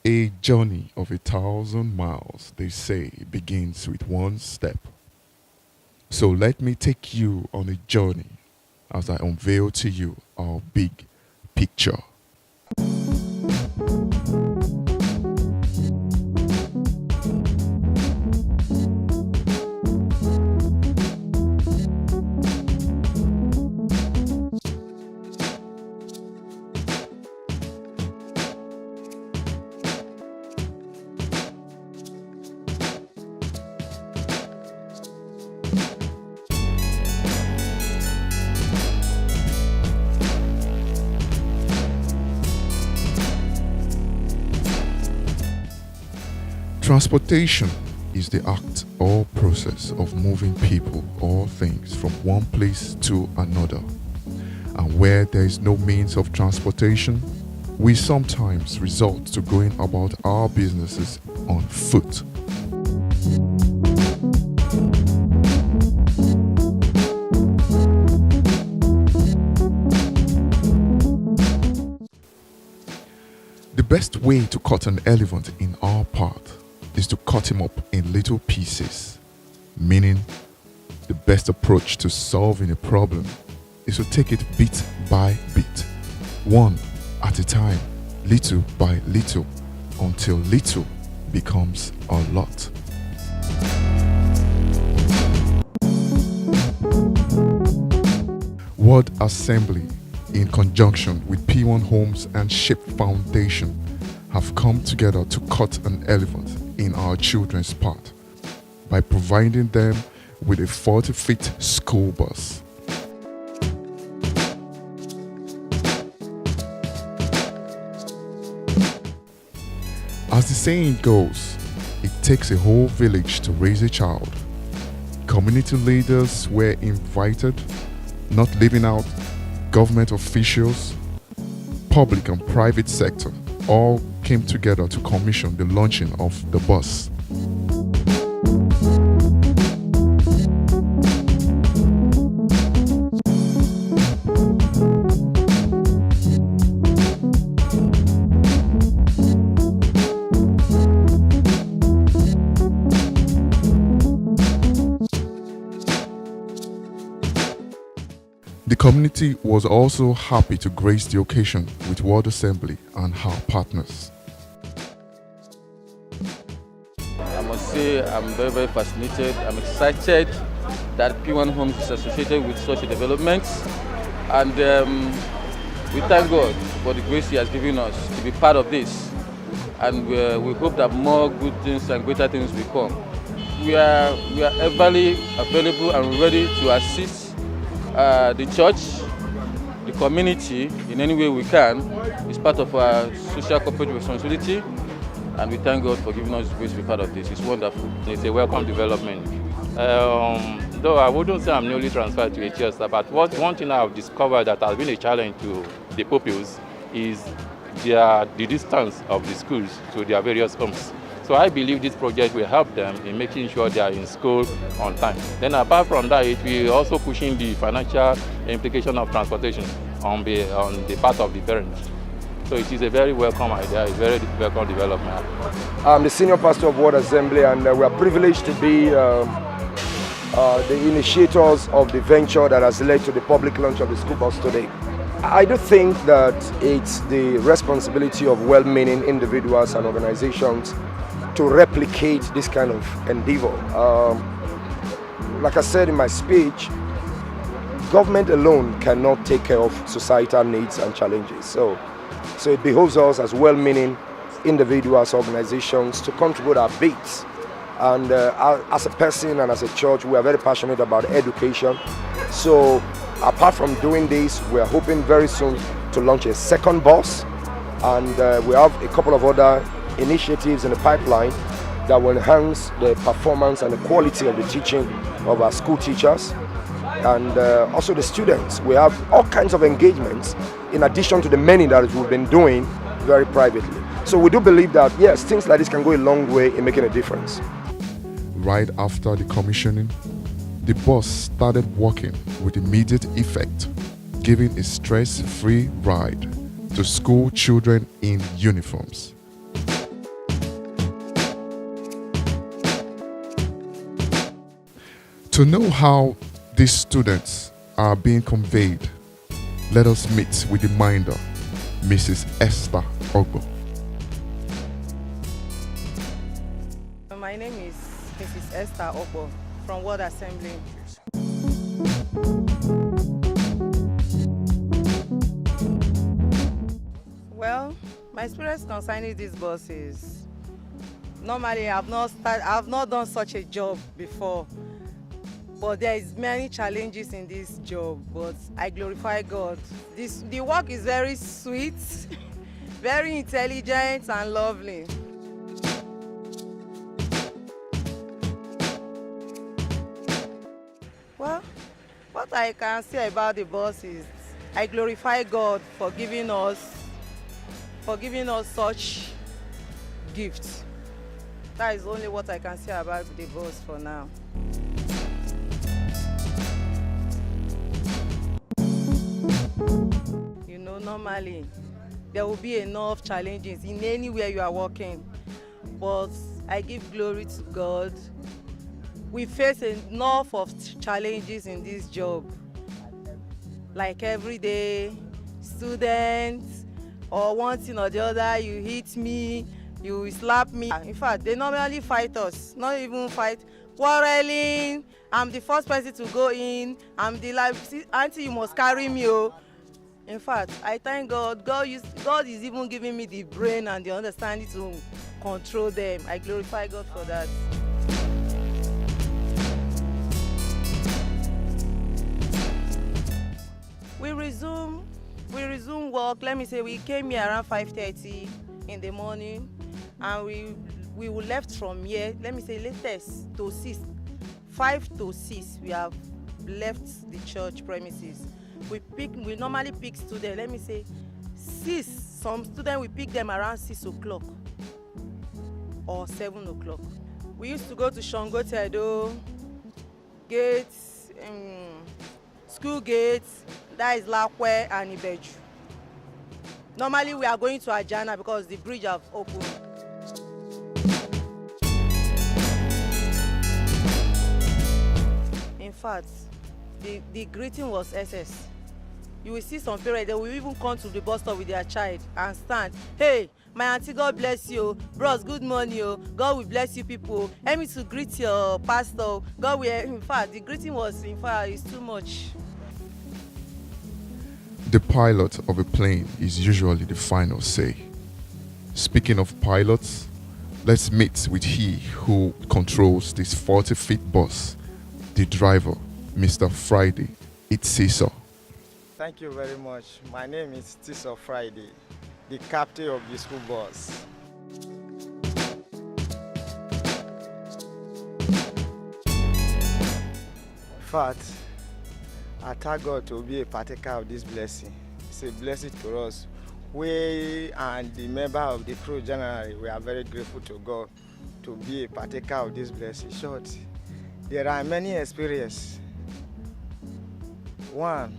A journey of 1,000 miles, they say, begins with one step. So let me take you on a journey as I unveil to you our big picture. Transportation is the act or process of moving people or things from one place to another. And where there is no means of transportation, we sometimes resort to going about our businesses on foot. The best way to cut an elephant in our path is to cut him up in little pieces, meaning the best approach to solving a problem is to take it bit by bit, one at a time, little by little, until little becomes a lot. Word Assembly, in conjunction with P1 Homes and Ship Foundation, have come together to cut an elephant in our children's path by providing them with a 40-feet school bus. As the saying goes, it takes a whole village to raise a child. Community leaders were invited, not leaving out government officials, public and private sector, all came together to commission the launching of the bus. The community was also happy to grace the occasion with Word Assembly and her partners. I must say I'm very fascinated. I'm excited that P1 Homes is associated with such a development, and we thank God for the grace He has given us to be part of this, and we hope that more good things and greater things will come. We are everly available and ready to assist the church, the community in any way we can. It's part of our social corporate responsibility, and we thank God for giving us the grace to be part of this. It's wonderful. It's a welcome development. Though I wouldn't say I'm newly transferred to Eti-Osa, but one thing I've discovered that has been a challenge to the pupils is the distance of the schools to their various homes. So I believe this project will help them in making sure they are in school on time. Then apart from that, it will also pushing the financial implication of transportation on the part of the parents. So it is a very welcome idea, a very welcome development. I'm the senior pastor of Word Assembly, and we are privileged to be the initiators of the venture that has led to the public launch of the school bus today. I do think that it's the responsibility of well-meaning individuals and organizations to replicate this kind of endeavor. Like I said in my speech, government alone cannot take care of societal needs and challenges. So it behoves us as well-meaning individuals, organizations to contribute our bits. And as a person and as a church, we are very passionate about education. So apart from doing this, we are hoping very soon to launch a second bus, and we have a couple of other initiatives in the pipeline that will enhance the performance and the quality of the teaching of our school teachers and also the students. We have all kinds of engagements in addition to the many that we've been doing very privately. So we do believe that, yes, things like this can go a long way in making a difference. Right after the commissioning, the bus started working with immediate effect, giving a stress-free ride to school children in uniforms. To know how these students are being conveyed, let us meet with the minder, Mrs. Esther Ogbo. My name is Mrs. Esther Ogbo from World Assembly. Well, my experience concerning this bus is normally I've not done such a job before, but there is many challenges in this job. But I glorify God. The work is very sweet, very intelligent and lovely. Well, what I can say about the bus is I glorify God for giving us such gifts. That is only what I can say about the bus for now. You know, normally there will be enough challenges in anywhere you are working, but I give glory to God. We face enough of challenges in this job, like every day, students, or one thing or the other, you hit me, you slap me. In fact, they normally fight us, not even fight, quarreling. I'm the first person to go in. I'm the like, auntie, you must carry me. Oh. In fact, I thank God. God is even giving me the brain and the understanding to control them. I glorify God for that. We resume work. Let me say we came here around 5:30 in the morning, and we left from here. Let me say latest to 6, 5 to 6. We have left the church premises. We normally pick students. Let me say 6. Some students we pick them around 6 o'clock or 7 o'clock. We used to go to Shango Tedo, gates, school gates. That is Lakwe and Ibeju. Normally we are going to Ajah because the bridge have opened. In fact, the greeting was SS. You will see some parents, they will even come to the bus stop with their child and stand. Hey, my auntie, God bless you. Bros, good morning. God will bless you people. Help me to greet your pastor. God will, in fact, the greeting was, in fact, it's too much. The pilot of a plane is usually the final say. Speaking of pilots, let's meet with he who controls this 40-feet bus, the driver, Mr. Friday Eti-Osa. Thank you very much. My name is Eti-Osa Friday, the captain of the school bus. In fact, I thank God to be a partaker of this blessing. It's a blessing to us. We and the member of the crew generally, we are very grateful to God to be a partaker of this blessing. Short, there are many experiences. One,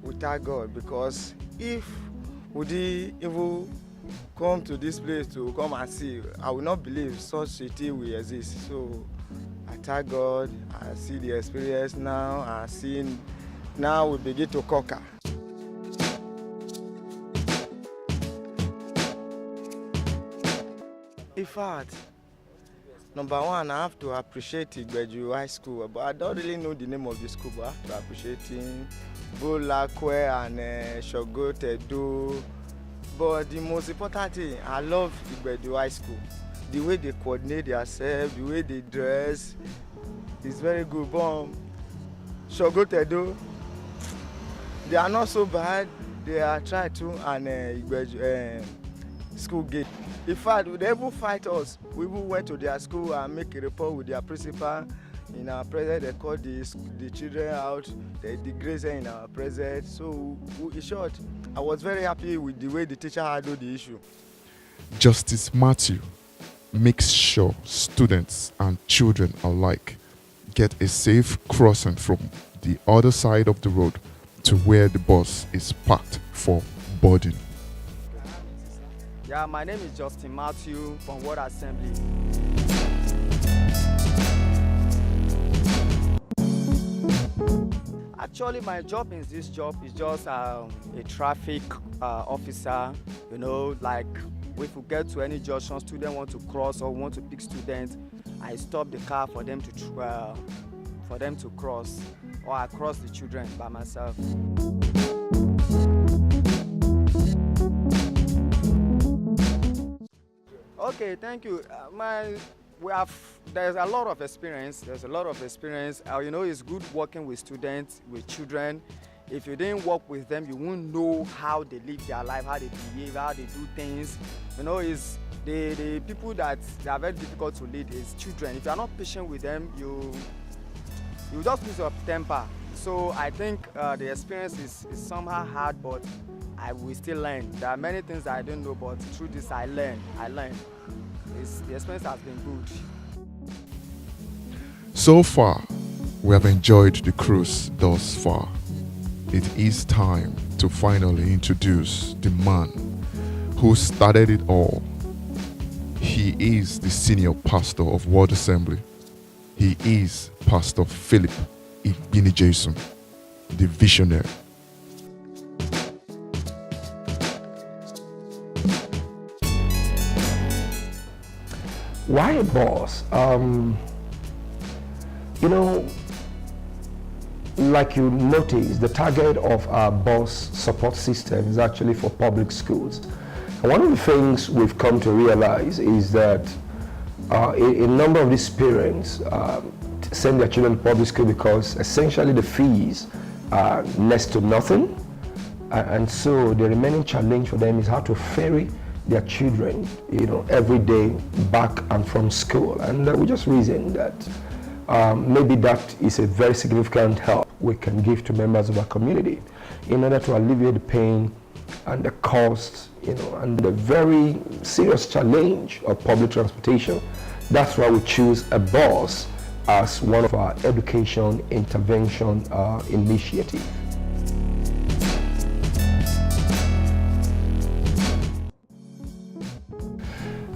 we thank God because if we did even come to this place to come and see, I will not believe such city will exist. So I thank God. I see the experience now. I see now we begin to conquer. In fact, number one, I have to appreciate Ibeju High School, but I don't really know the name of the school, but I have to appreciate him. Bolakwe and Shogo Tedo. But the most important thing, I love Ibeju High School. The way they coordinate themselves, the way they dress, is very good. But Shogo Tedo, they are not so bad. They are trying to and Ibeju school gate. In fact, they even fight us. We even went to their school and make a report with their principal. In our presence, they called the children out. They disgraced them in our presence. So, in short, I was very happy with the way the teacher handled the issue. Justice Matthew makes sure students and children alike get a safe crossing from the other side of the road to where the bus is parked for boarding. Yeah, my name is Justin Matthew from World Assembly. Actually, my job in this job is just a traffic officer. You know, like if we get to any junction, student want to cross or want to pick students, I stop the car for them to cross, or I cross the children by myself. Okay, thank you. There's a lot of experience. You know, it's good working with students, with children. If you didn't work with them, you won't know how they live their life, how they behave, how they do things. You know, it's the people that they are very difficult to lead is children. If you are not patient with them, you just lose your temper. So I think the experience is somehow hard, but I will still learn. There are many things that I don't know, but through this I learn. The experience has been good. So far, we have enjoyed the cruise thus far. It is time to finally introduce the man who started it all. He is the senior pastor of World Assembly. He is Pastor Philip Ibinijesun, the visionary. Why a boss? You know, like you notice, the target of our boss support system is actually for public schools. And one of the things we've come to realize is that a number of these parents send their children to public school because essentially the fees are next to nothing. And so the remaining challenge for them is how to ferry their children, you know, every day back and from school. And we just reasoned that maybe that is a very significant help we can give to members of our community in order to alleviate the pain and the cost, you know, and the very serious challenge of public transportation. That's why we choose a bus as one of our education intervention initiatives.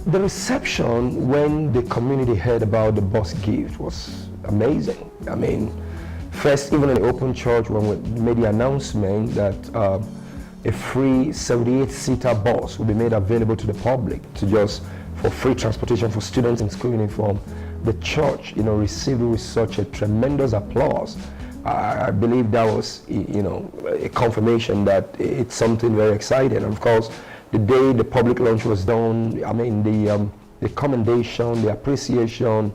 The reception when the community heard about the bus gift was amazing. I mean, first, even in the open church, when we made the announcement that a free 78-seater bus will be made available to the public for free transportation for students in school uniform, the church, you know, received it with such a tremendous applause. I believe that was, you know, a confirmation that it's something very exciting. And of course, the day the public launch was done, I mean, the commendation, the appreciation,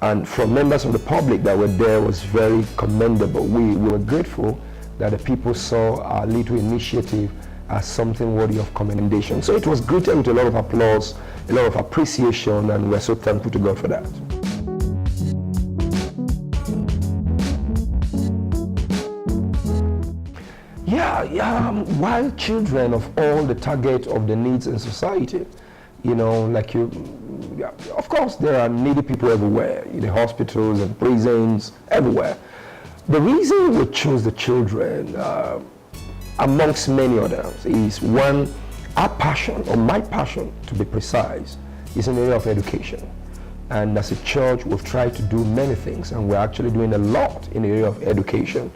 and from members of the public that were there was very commendable. We were grateful that the people saw our little initiative as something worthy of commendation. So it was greeted with a lot of applause, a lot of appreciation, and we're so thankful to God for that. While children of all the target of the needs in society, you know, like of course there are needy people everywhere, in the hospitals and prisons, everywhere. The reason we choose the children, amongst many others, is one, our passion, or my passion to be precise, is in the area of education. And as a church, we've tried to do many things, and we're actually doing a lot in the area of education.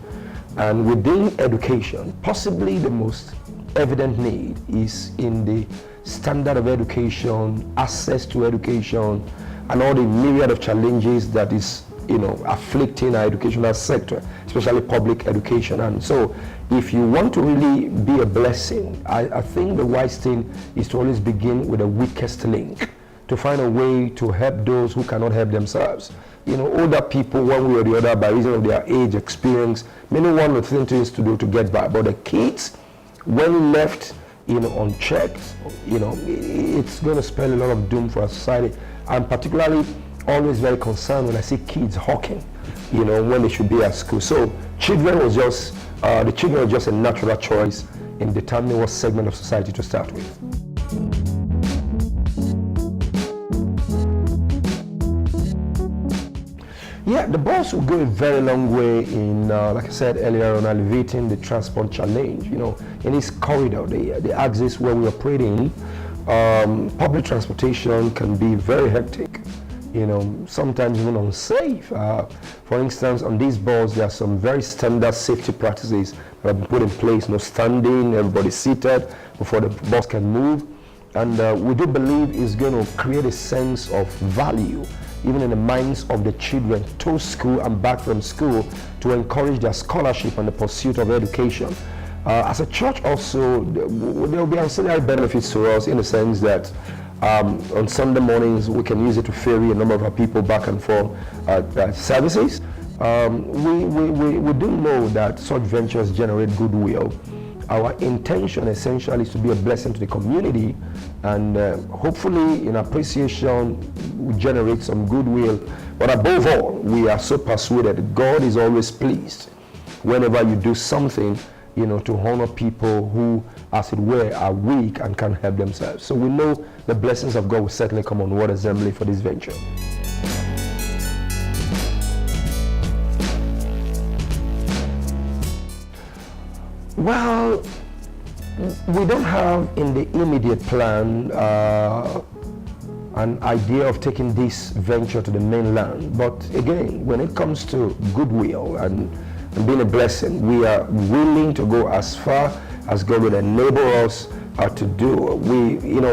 And within education, possibly the most evident need is in the standard of education, access to education, and all the myriad of challenges that is, you know, afflicting our educational sector, especially public education. And so if you want to really be a blessing, I think the wise thing is to always begin with the weakest link, to find a way to help those who cannot help themselves. You know, older people, one way or the other, by reason of their age, experience, many want to think things to do to get by. But the kids, when left, you know, unchecked, you know, it's going to spell a lot of doom for our society. I'm particularly always very concerned when I see kids hawking, you know, when they should be at school. So children was just, the children were just a natural choice in determining what segment of society to start with. Yeah, the bus will go a very long way in, like I said earlier, on alleviating the transport challenge. You know, in this corridor, the axis where we operate in, public transportation can be very hectic. sometimes even unsafe. For instance, on these boards, there are some very standard safety practices that have been put in place. No standing, everybody seated before the bus can move. And we do believe it's going to create a sense of value, even in the minds of the children, to school and back from school, to encourage their scholarship and the pursuit of education. As a church also, there will be ancillary benefits to us in the sense that on Sunday mornings, we can use it to ferry a number of our people back and forth services. We do know that such ventures generate goodwill. Our intention essentially is to be a blessing to the community, and hopefully in appreciation we generate some goodwill. But above all, we are so persuaded that God is always pleased whenever you do something, to honor people who, as it were, are weak and can't help themselves. So we know the blessings of God will certainly come on Word Assembly for this venture. Well, we don't have in the immediate plan an idea of taking this venture to the mainland. But again, when it comes to goodwill and being a blessing, we are willing to go as far as God would enable us to do.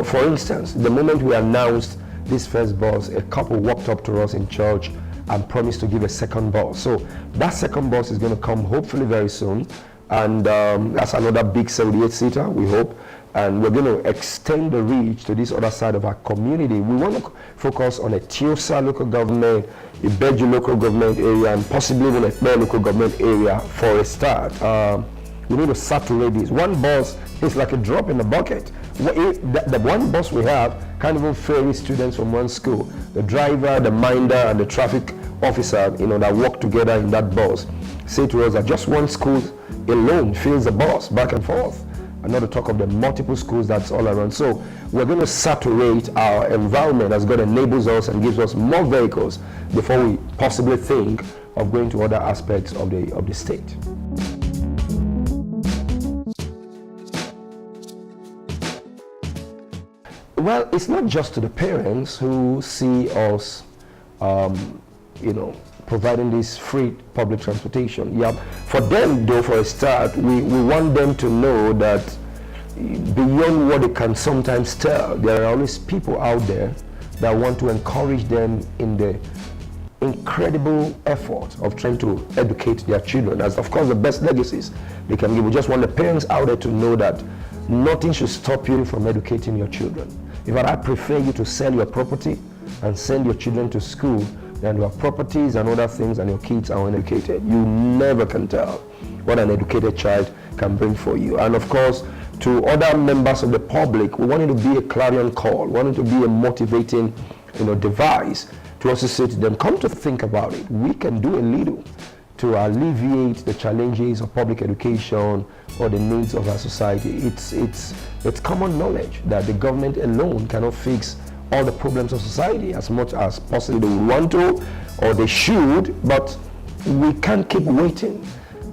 For instance, the moment we announced this first bus, a couple walked up to us in church and promised to give a second bus. So that second bus is going to come hopefully very soon. And that's another big 78-seater, we hope. And we're going to extend the reach to this other side of our community. We want to focus on Eti-Osa local government, Ibeju local government area, and possibly even a local government area for a start. We need to saturate this. One bus is like a drop in the bucket. The one bus we have can't even ferry students from one school. The driver, the minder, and the traffic officer, that work together in that bus, say to us that just one school alone fills the bus back and forth, and not to talk of the multiple schools that's all around. So we're going to saturate our environment as God enables us and gives us more vehicles before we possibly think of going to other aspects of the state. Well, it's not just to the parents who see us, providing this free public transportation. Yeah, for them though, for a start, we want them to know that beyond what they can sometimes tell, there are always people out there that want to encourage them in the incredible effort of trying to educate their children. As of course the best legacies they can give. We just want the parents out there to know that nothing should stop you from educating your children. In fact, I prefer you to sell your property and send your children to school than your properties and other things and your kids are uneducated. You never can tell what an educated child can bring for you. And of course, to other members of the public, we wanted to be a clarion call, wanted to be a motivating, device to also say to them, come to think about it. We can do a little to alleviate the challenges of public education or the needs of our society. It's common knowledge that the government alone cannot fix all the problems of society as much as possibly they want to or they should, but we can't keep waiting.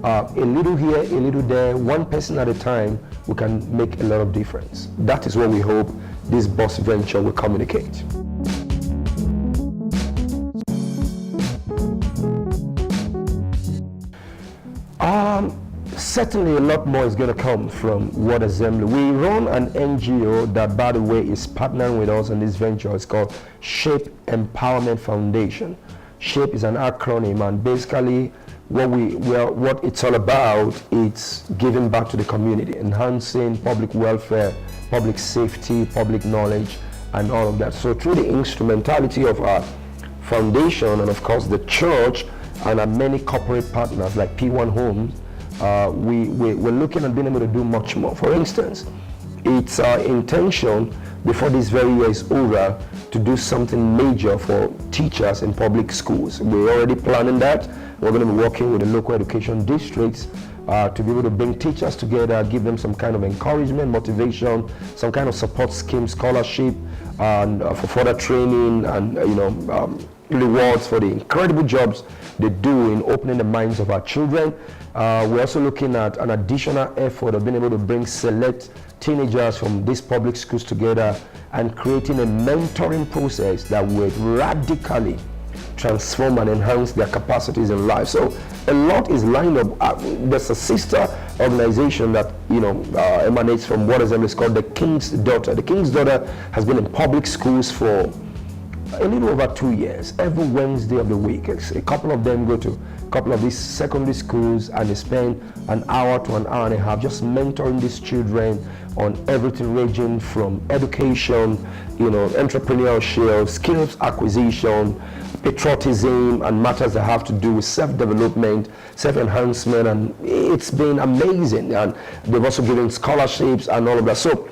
A little here, a little there, one person at a time, we can make a lot of difference. That is what we hope this bus venture will communicate. Certainly a lot more is going to come from Word Assembly. We run an NGO that, by the way, is partnering with us in this venture. It's called Shape Empowerment Foundation. Shape is an acronym, and basically what it's all about, it's giving back to the community, enhancing public welfare, public safety, public knowledge, and all of that. So through the instrumentality of our foundation and of course the church and our many corporate partners like P1 Homes, we're looking at being able to do much more. For instance, it's our intention before this very year is over to do something major for teachers in public schools. We're already planning that. We're going to be working with the local education districts to be able to bring teachers together, give them some kind of encouragement, motivation, some kind of support scheme, scholarship, and for further training, and rewards for the incredible jobs they do in opening the minds of our children. We're also looking at an additional effort of being able to bring select teenagers from these public schools together and creating a mentoring process that would radically transform and enhance their capacities in life. So a lot is lined up. There's a sister organization that emanates from what is called the King's Daughter. The King's Daughter has been in public schools for a little over 2 years. Every Wednesday of the week, a couple of them go to a couple of these secondary schools and they spend an hour to an hour and a half just mentoring these children on everything ranging from education, entrepreneurship, skills acquisition, patriotism, and matters that have to do with self-development, self-enhancement, and it's been amazing. And they've also given scholarships and all of that. So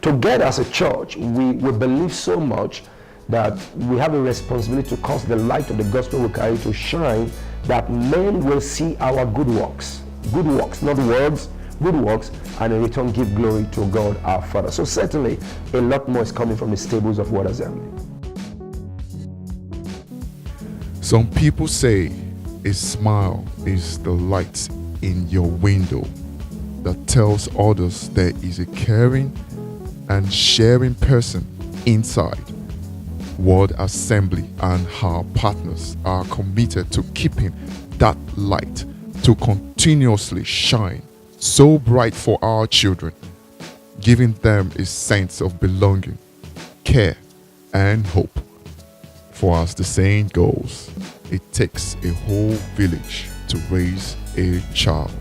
together as a church, we believe so much that we have a responsibility to cause the light of the gospel we carry to shine, that men will see our good works, not words, good works, and in return give glory to God our Father. So certainly a lot more is coming from the stables of Word Assembly. Some people say a smile is the light in your window that tells others there is a caring and sharing person inside. Word Assembly and her partners are committed to keeping that light to continuously shine so bright for our children, giving them a sense of belonging, care, and hope. For as the saying goes, it takes a whole village to raise a child.